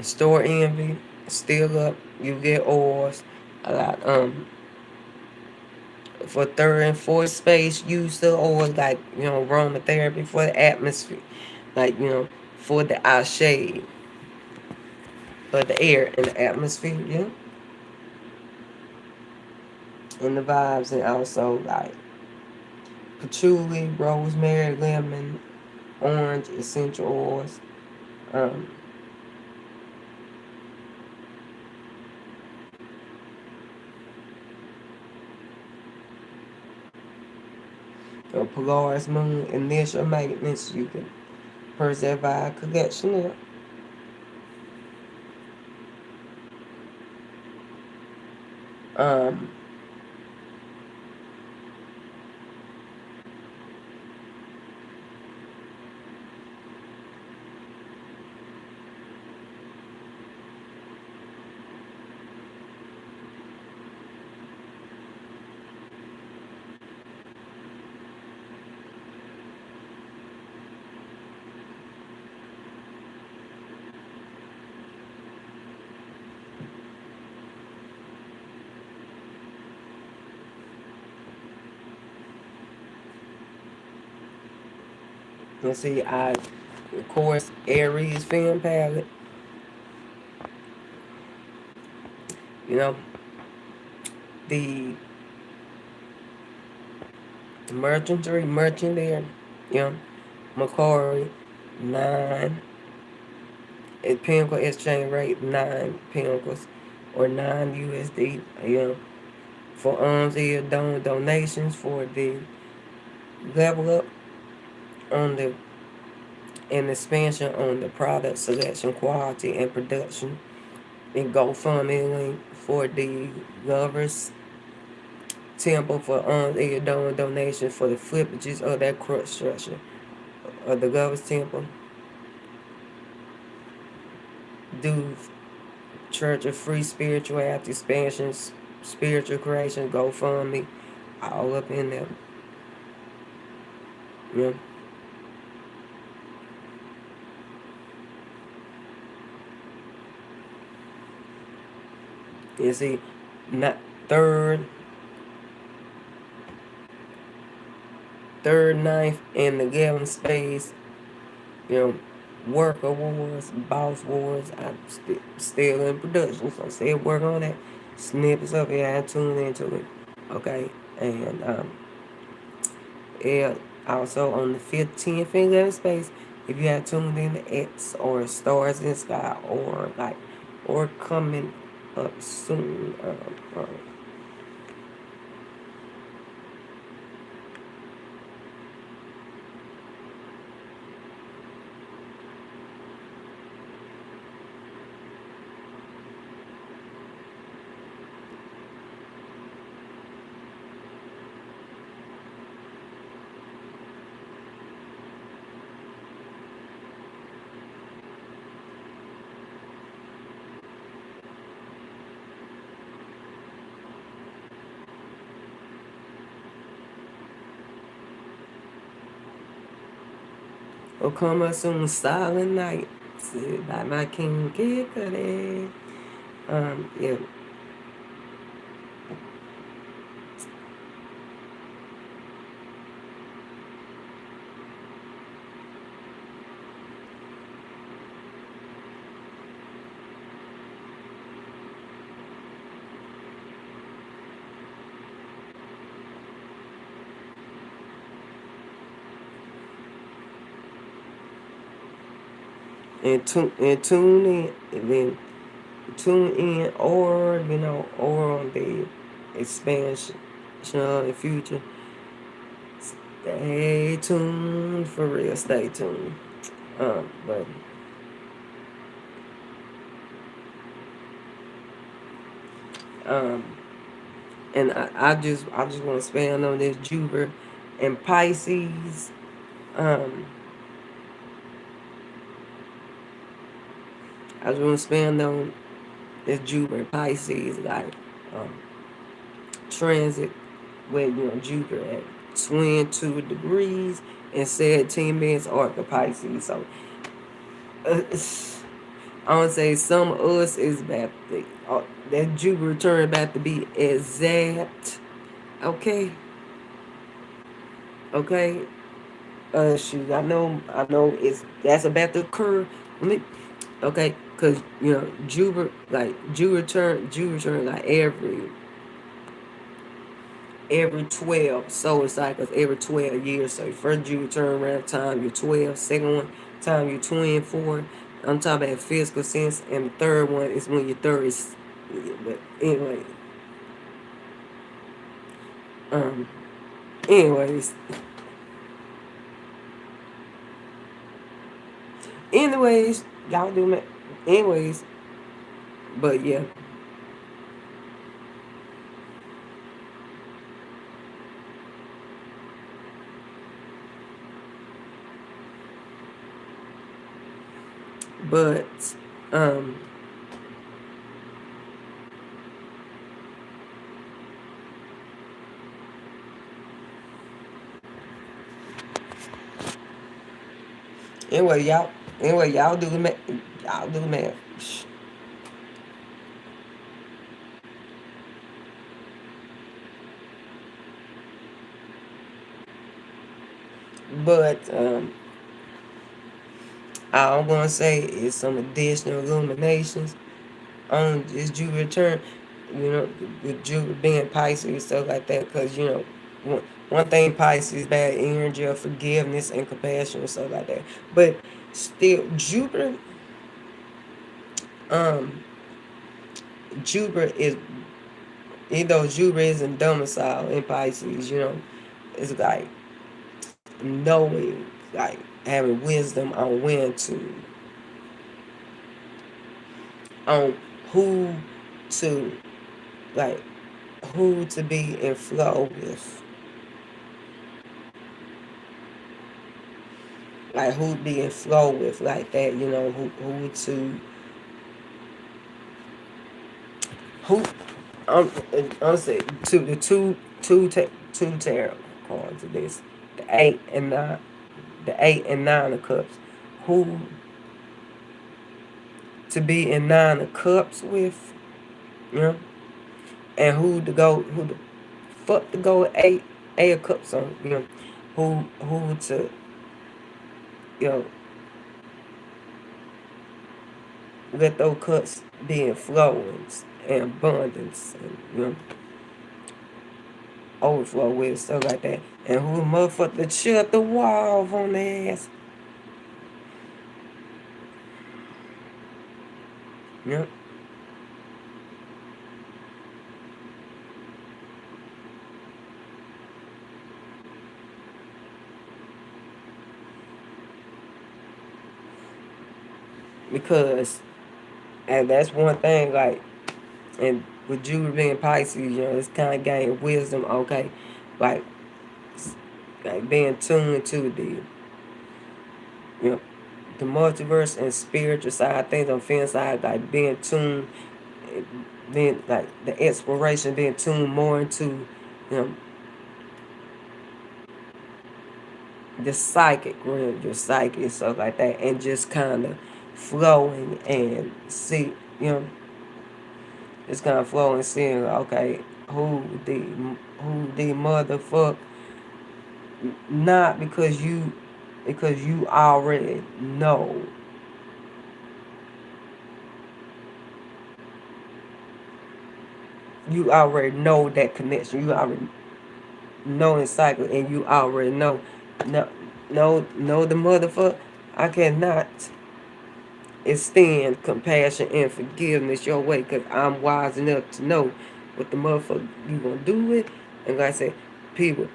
Store Envy still up. You get ores a lot. For third and fourth space, use the ores like aromatherapy for the atmosphere, like for the eye shade, for the air and the atmosphere. Yeah, and the vibes, and also like patchouli, rosemary, lemon, orange essential oils. Um, Polaris Moon initial maintenance. You can purchase that via collection there. Um, Let's see, of course, Aries film palette. You know, the merchant there. You know, Mercurial 9. Pinnacle exchange rate 9 pinnacles or 9 USD. You know, for here donations for the level up on the and expansion on the product selection, quality, and production. And GoFundMe link for the lovers temple for here donation for the flipages of that crux structure of the lovers temple. Do Church of Free Spirituality Expansions, Spiritual Creation, GoFundMe, all up in there. Yeah. You see, not third, ninth, and the 11th space, you know, work awards, boss awards. I'm still in production, so still work on that. Snippets of it, I tune into it. Okay, and yeah, also on the 15th and 11th space, if you have tuned in to X or Stars in the Sky or coming up soon, will come up soon. Silent Night, by my King Kid. Yeah. And tune in, and then tune in, or on the expansion of the future. Stay tuned for real. Stay tuned. But um, and I just want to expand on this Jupiter and Pisces. Um, I just want to expand on this Jupiter and Pisces, like um, transit with Jupiter at 22 degrees and 17 minutes arc of Pisces. So I want to say some of us is about that Jupiter return about to be exact. Okay. Okay. Shoot, I know that's about to occur. Okay, cause Jupiter turn like every 12 solar cycles, every 12 years. So first Jupiter turn around time you're 12, second one time you're 24. I'm talking about physical sense, and the third one is when you're 30. But anyway, um, anyways, anyways, y'all do me. Anyways, but yeah. But um anyway, y'all do the math. Y'all do the math. But all I'm gonna say is some additional illuminations on this Jupiter return. You know, with Jupiter being Pisces, stuff like that. Because you know, one thing Pisces bad energy of forgiveness and compassion and stuff like that. But still, Jupiter is, even though Jupiter is in domicile in Pisces, you know, it's like knowing, like having wisdom on when to, on who to, like, who to be in flow with. Like, who to be in flow with, like that, you know, who to, who, I'm saying, two tarot cards of this. The 8 and 9, the 8 and 9 of cups. Who to be in 9 of cups with, you know, and who the fuck to go with eight of cups on, you know, who to, you know, let those cups be in flowings and abundance and, you know, overflow with stuff like that. And who motherfucker to shut the wall on their ass. Yep. Because, and that's one thing, like, and with Jupiter being Pisces, you know, it's kind of gaining wisdom, okay? Like, being tuned to the, you know, the multiverse and spiritual side things on Feng side, like being tuned, being like the exploration, being tuned more into, you know, the psychic realm, your psyche and stuff like that, and just kind of flowing and see, you know, just kind of flowing and seeing, okay, who the motherfucker, not because you already know. You already know that connection. You already know in cycle, and you already know. No, no, the motherfucker. I cannot extend compassion and forgiveness your way because I'm wise enough to know what the motherfucker you gonna do with. And like I said, people with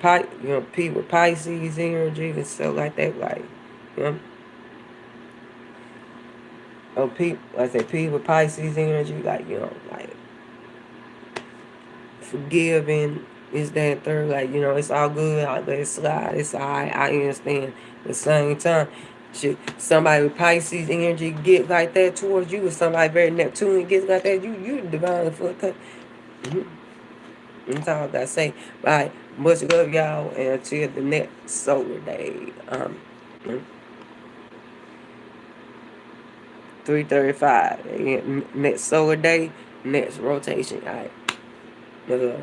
people with Pisces energy and stuff like that, like, you know, or people, like I said, people with Pisces energy, like, you know, like forgiving is that third, like, you know, it's all good, I let it slide, it's alright, I understand. At the same time, shit, somebody with Pisces energy get like that towards you, or somebody very Neptunian gets like that, you divinely fucked up. That's all I gotta say. Bye. Much love, y'all, and until the next solar day. 3:35. Next solar day, next rotation. Alright. Much love.